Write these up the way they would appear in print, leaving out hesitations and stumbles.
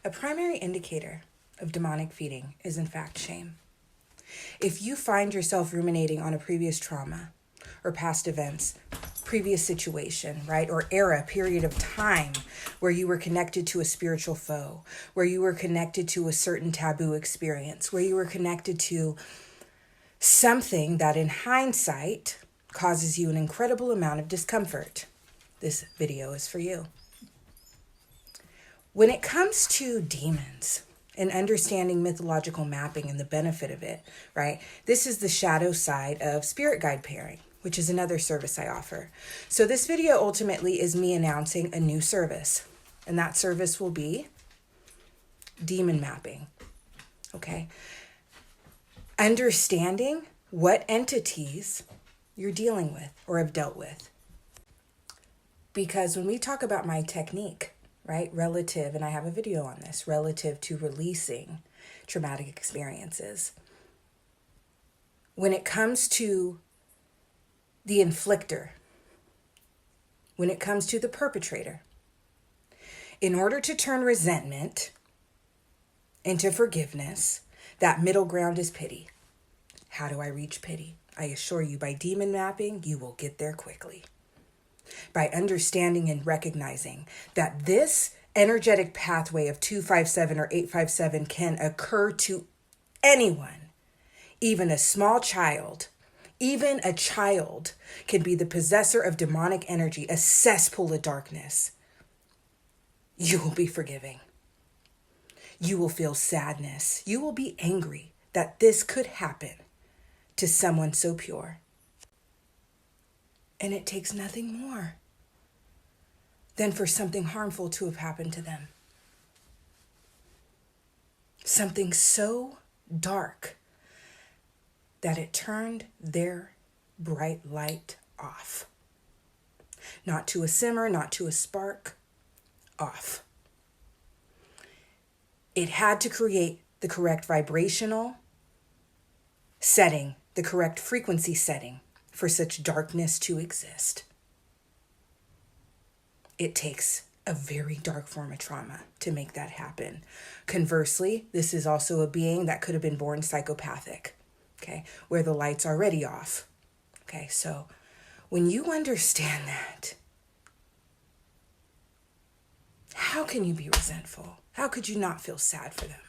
A primary indicator of demonic feeding is in fact shame. If you find yourself ruminating on a previous trauma or past events, previous situation, right, or era, period of time where you were connected to a spiritual foe, where you were connected to a certain taboo experience, where you were connected to something that in hindsight causes you an incredible amount of discomfort, this video is for you. When it comes to demons and understanding mythological mapping and the benefit of it, right, this is the shadow side of spirit guide pairing, which is another service I offer. So this video ultimately is me announcing a new service, and that service will be demon mapping, okay? Understanding what entities you're dealing with or have dealt with. Because when we talk about my technique, right, relative, and I have a video on this, relative to releasing traumatic experiences, when it comes to the inflictor, when it comes to the perpetrator, in order to turn resentment into forgiveness, that middle ground is pity. How do I reach pity? I assure you, by demon mapping, you will get there quickly. By understanding and recognizing that this energetic pathway of 257 or 857 can occur to anyone, even a small child. Even a child can be the possessor of demonic energy, a cesspool of darkness. You will be forgiving. You will feel sadness. You will be angry that this could happen to someone so pure. And it takes nothing more than for something harmful to have happened to them. Something so dark that it turned their bright light off. Not to a simmer, not to a spark, off. It had to create the correct vibrational setting, the correct frequency setting for such darkness to exist. It takes a very dark form of trauma to make that happen. Conversely, this is also a being that could have been born psychopathic, okay, where the light's already off. Okay, so when you understand that, how can you be resentful? How could you not feel sad for them?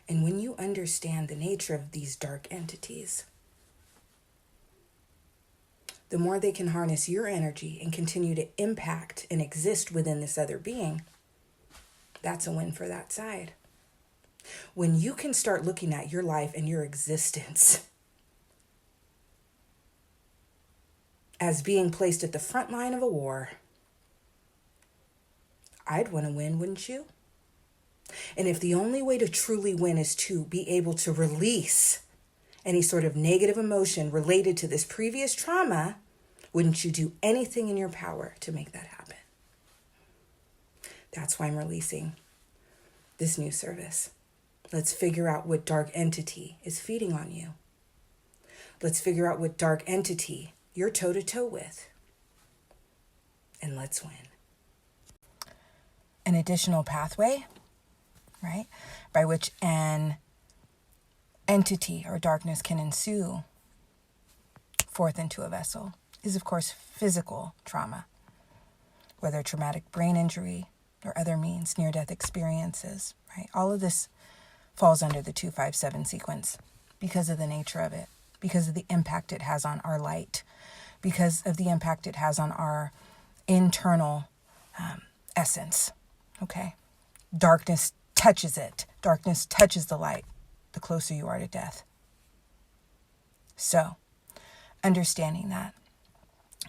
And when you understand the nature of these dark entities, the more they can harness your energy and continue to impact and exist within this other being, that's a win for that side. When you can start looking at your life and your existence as being placed at the front line of a war, I'd want to win, wouldn't you? And if the only way to truly win is to be able to release any sort of negative emotion related to this previous trauma, wouldn't you do anything in your power to make that happen? That's why I'm releasing this new service. Let's figure out what dark entity is feeding on you. Let's figure out what dark entity you're toe-to-toe with. And let's win. An additional pathway, right, by which an entity or darkness can ensue forth into a vessel is, of course, physical trauma, whether traumatic brain injury or other means, near-death experiences, right? All of this falls under the 257 sequence because of the nature of it, because of the impact it has on our light, because of the impact it has on our internal essence, okay? Darkness touches it. Darkness touches the light the closer you are to death. So, understanding that,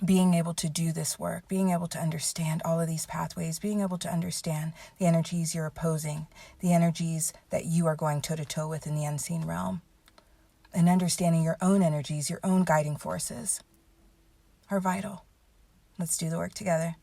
being able to do this work, being able to understand all of these pathways, being able to understand the energies you're opposing, the energies that you are going toe-to-toe with in the unseen realm, and understanding your own energies, your own guiding forces are vital. Let's do the work together.